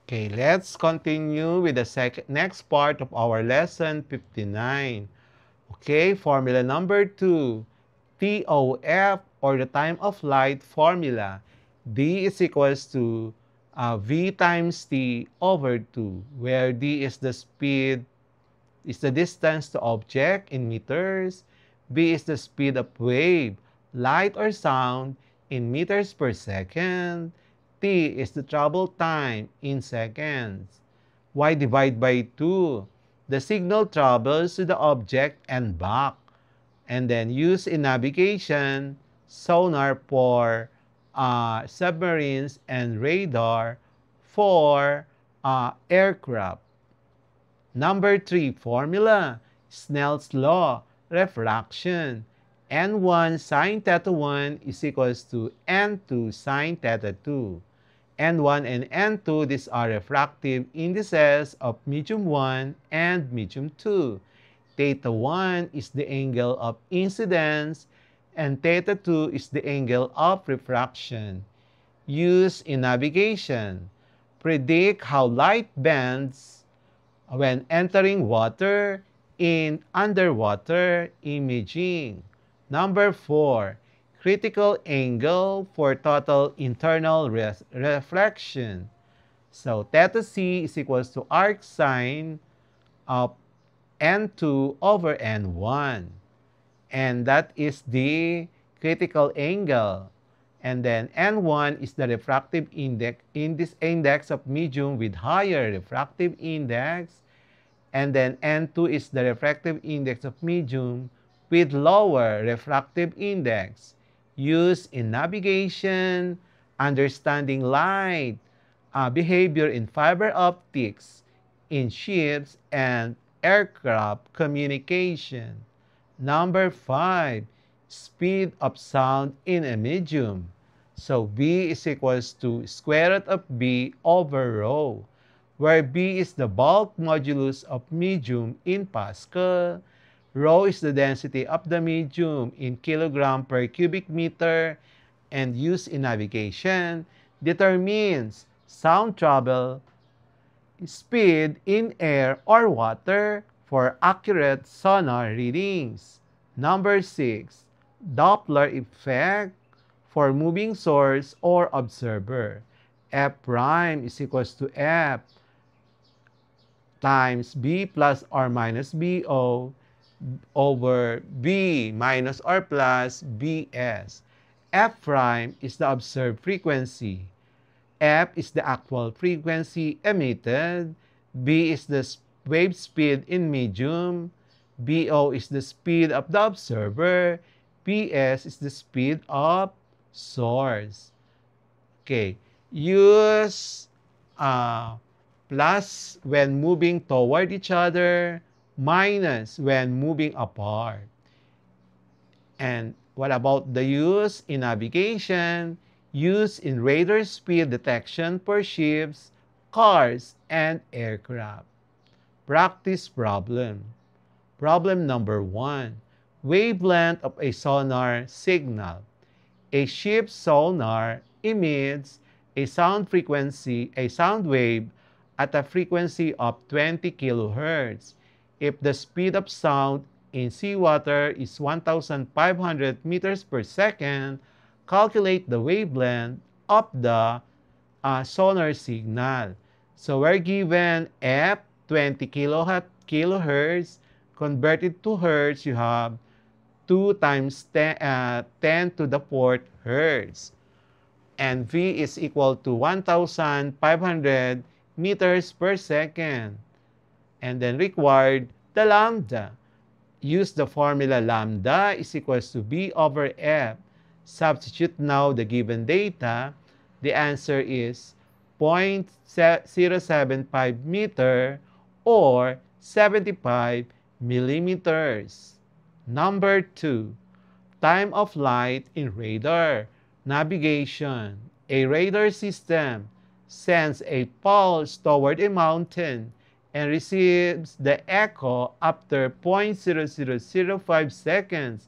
Okay, let's continue with the next part of our lesson 59. Okay, formula number 2. TOF, or the time of light formula. D is equals to V times T over 2, where D is the speed, is the distance to object in meters. B is the speed of wave, light or sound, in meters per second. T is the travel time in seconds. Y divided by 2. The signal travels to the object and back. And then use in navigation, sonar for submarines, and radar for aircraft. Number 3 formula, Snell's law, refraction. N1 sine theta 1 is equals to N2 sine theta 2. N1 and N2, these are refractive indices of medium 1 and medium 2. Theta 1 is the angle of incidence, and theta 2 is the angle of refraction. Use in navigation. Predict how light bends when entering water in underwater imaging. Number 4, critical angle for total internal reflection. So theta c is equals to arc sine of N2 over N1. And that is the critical angle. And then N1 is the refractive index, in this index of medium with higher refractive index. And then N2 is the refractive index of medium with lower refractive index. Used in navigation, understanding light, behavior in fiber optics, in ships and aircraft communication. Number 5, speed of sound in a medium. So B is equals to square root of B over rho, where B is the bulk modulus of medium in Pascal. Rho is the density of the medium in kilogram per cubic meter, and used in navigation determines sound travel speed in air or water for accurate sonar readings. Number 6, Doppler effect for moving source or observer. F prime is equals to F times B plus or minus BO over B minus or plus BS. F prime is the observed frequency. F is the actual frequency emitted. B is the wave speed in medium. BO is the speed of the observer. BS is the speed of source. Okay, use plus when moving toward each other, minus when moving apart. And what about the use in navigation? Use in radar speed detection for ships, cars, and aircraft. Practice problem. Problem number 1. Wavelength of a sonar signal. A ship's sonar emits a sound wave at a frequency of 20 kHz. If the speed of sound in seawater is 1,500 meters per second, calculate the wavelength of the sonar signal. So we're given F 20 kilohertz. Converted to hertz, you have 2 times 10 to the 4th hertz. And V is equal to 1,500 meters per second. And then required the lambda. Use the formula lambda is equals to B over F. Substitute now the given data. The answer is 0.075 meter or 75 millimeters. Number 2, time of light in radar. Navigation. A radar system sends a pulse toward a mountain and receives the echo after 0.0005 seconds.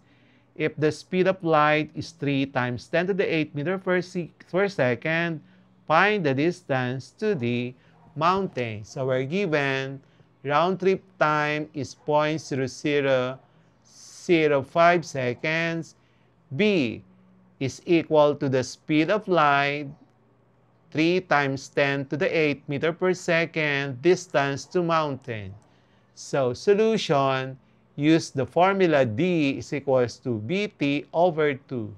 If the speed of light is 3 times 10 to the 8 meter per second, find the distance to the mountain. So we're given round trip time is 0.0005 seconds. B is equal to the speed of light, 3 times 10 to the 8 meter per second, distance to mountain. So solution, use the formula D is equals to BT over 2.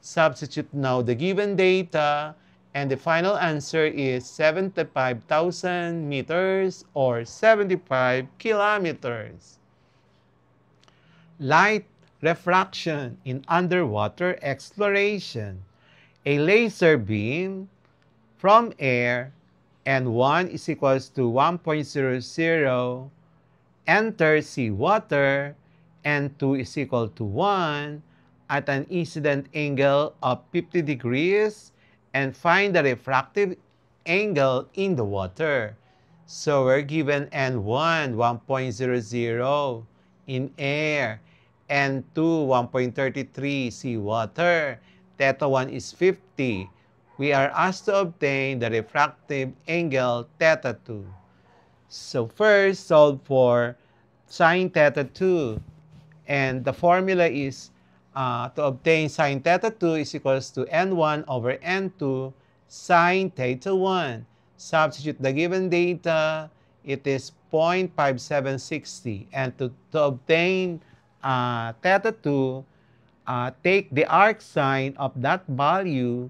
Substitute now the given data, and the final answer is 75,000 meters or 75 kilometers. Light refraction in underwater exploration. A laser beam from air, N1 is equals to 1.00, enters seawater, N2 is equal to 1, at an incident angle of 50 degrees, and find the refractive angle in the water. So we're given N1, 1.00 in air, N2, 1.33 seawater, theta 1 is 50. We are asked to obtain the refractive angle theta 2. So first, solve for sine theta 2. And the formula is to obtain sine theta 2 is equals to N1 over N2 sine theta 1. Substitute the given data, it is 0.5760. And to obtain theta 2, take the arc sine of that value,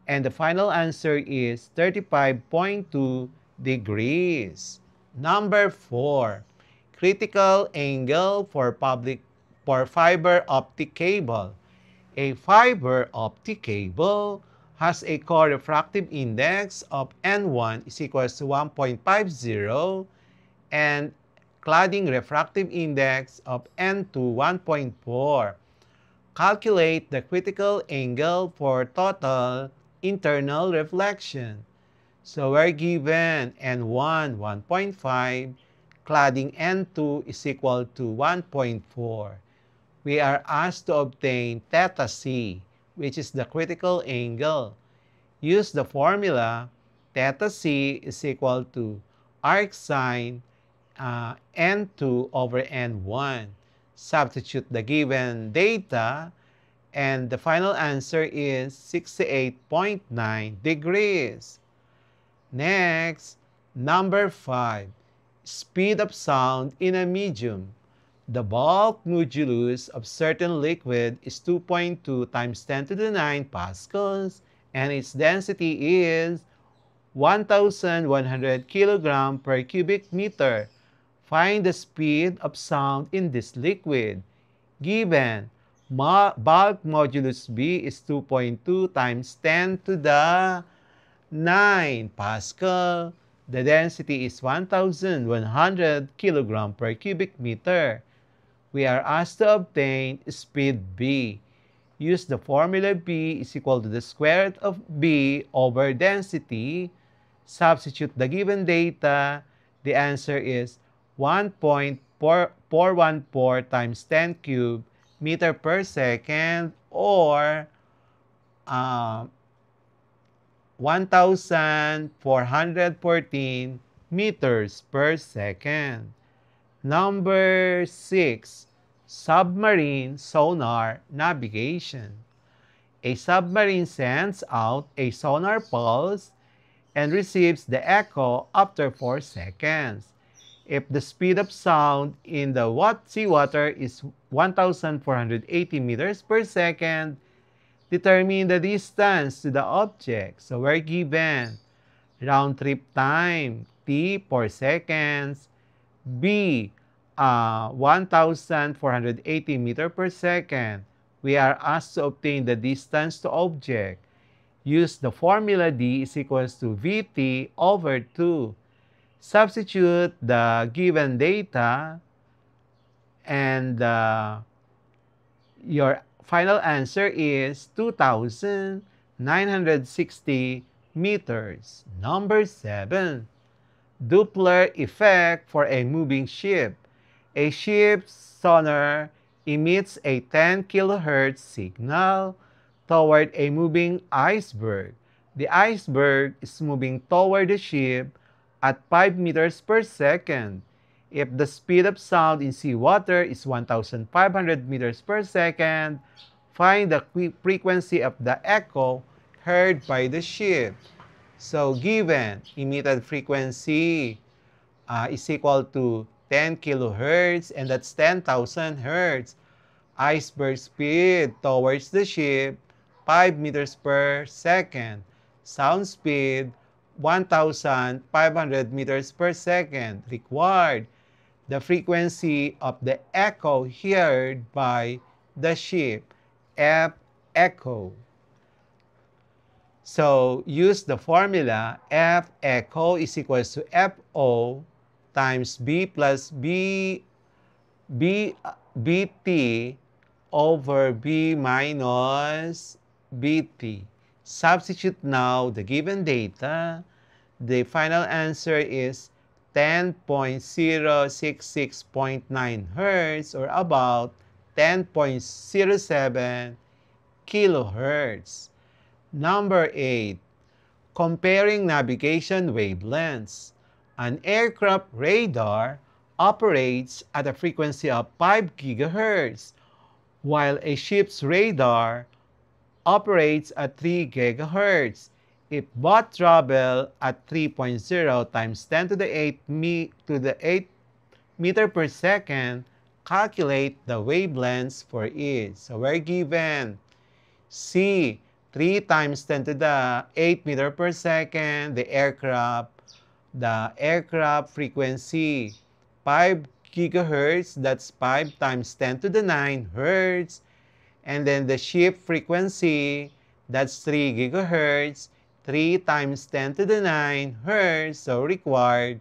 and the final answer is 35.2 degrees. Number 4, critical angle for fiber optic cable. A fiber optic cable has a co-refractive index of N1 is equals to 1.50 and cladding refractive index of N2 1.4. Calculate the critical angle for total internal reflection. So we're given N1 1.5, cladding N2 is equal to 1.4. We are asked to obtain theta C, which is the critical angle. Use the formula, theta C is equal to arc sine N2 over N1. Substitute the given data, and the final answer is 68.9 degrees. Next, number 5, speed of sound in a medium. The bulk modulus of certain liquid is 2.2 times 10 to the 9 pascals, and its density is 1,100 kilogram per cubic meter. Find the speed of sound in this liquid. Given, bulk modulus B is 2.2 times 10 to the 9 pascal. The density is 1,100 kilogram per cubic meter. We are asked to obtain speed B. Use the formula B is equal to the square root of B over density. Substitute the given data. The answer is 1.414 times 10 cubed meter per second, or 1,414 meters per second. Number 6, submarine sonar navigation. A submarine sends out a sonar pulse and receives the echo after 4 seconds. If the speed of sound in the seawater is 1,480 meters per second, determine the distance to the object. So we're given round trip time, T 4 seconds, B 1,480 meters per second. We are asked to obtain the distance to object. Use the formula D is equals to VT over 2. Substitute the given data, and your final answer is 2,960 meters. Number 7, Doppler effect for a moving ship. A ship's sonar emits a 10 kHz signal toward a moving iceberg. The iceberg is moving toward the ship at 5 meters per second. If the speed of sound in seawater is 1,500 meters per second, find the frequency of the echo heard by the ship. So given emitted frequency is equal to 10 kilohertz, and that's 10,000 hertz. Iceberg speed towards the ship, 5 meters per second. Sound speed, 1,500 meters per second required. The frequency of the echo heard by the ship, F echo. So use the formula F echo is equals to FO times B plus BT over B minus BT. Substitute now the given data. The final answer is 10.066.9 Hertz or about 10.07 kilohertz. Number 8. Comparing navigation wavelengths. An aircraft radar operates at a frequency of 5 GHz, while a ship's radar operates at 3 GHz. If both travel at 3.0 times 10 to the 8 meter per second, calculate the wavelengths for each. So we're given C, 3 times 10 to the 8 meter per second, the aircraft frequency, 5 gigahertz, that's 5 times 10 to the 9 hertz. And then the ship frequency, that's 3 gigahertz, 3 times 10 to the 9 hertz. So required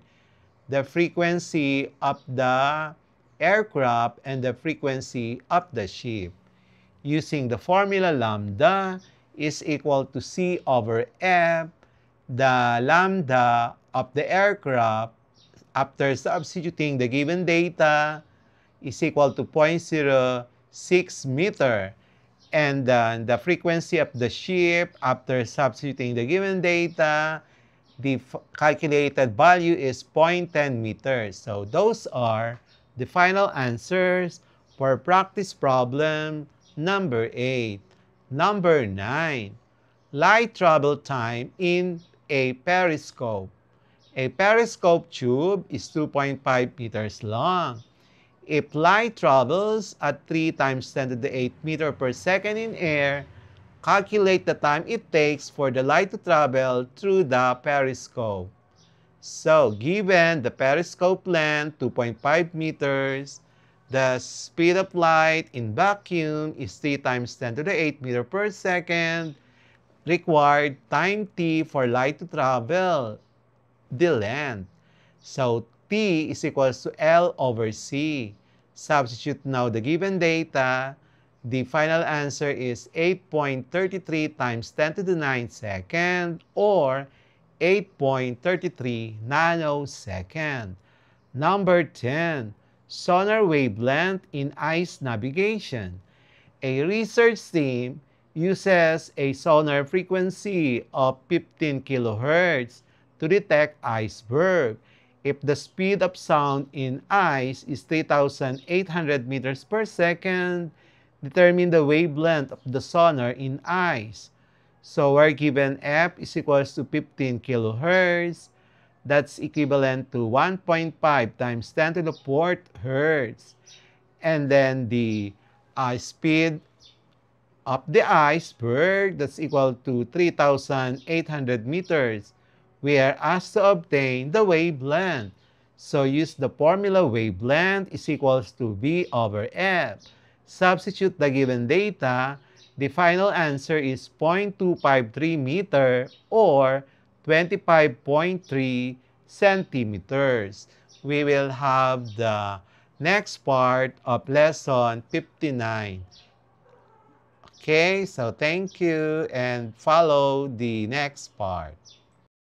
the frequency of the aircraft and the frequency of the ship. Using the formula lambda is equal to C over F, the lambda of the aircraft after substituting the given data is equal to 0.06 meter. And the frequency of the ship after substituting the given data, the calculated value is 0.10 meters. So those are the final answers for practice problem number 8. Number 9. Light travel time in a periscope. A periscope tube is 2.5 meters long. If light travels at 3 times 10 to the 8 meter per second in air, calculate the time it takes for the light to travel through the periscope. So, given the periscope length, 2.5 meters, the speed of light in vacuum is 3 times 10 to the 8 meter per second, required time t for light to travel, the length. So, T is equals to L over C. Substitute now the given data. The final answer is 8.33 times 10 to the 9 second or 8.33 nanosecond. Number 10. Sonar wavelength in ice navigation. A research team uses a sonar frequency of 15 kilohertz to detect iceberg. If the speed of sound in ice is 3,800 meters per second, determine the wavelength of the sonar in ice. So we're given F is equals to 15 kilohertz. That's equivalent to 1.5 times 10 to the 4th hertz. And then the speed of the iceberg, that's equal to 3,800 meters. We are asked to obtain the wavelength. So use the formula wavelength is equals to V over F. Substitute the given data. The final answer is 0.253 meter or 25.3 centimeters. We will have the next part of lesson 59. Okay, so thank you and follow the next part.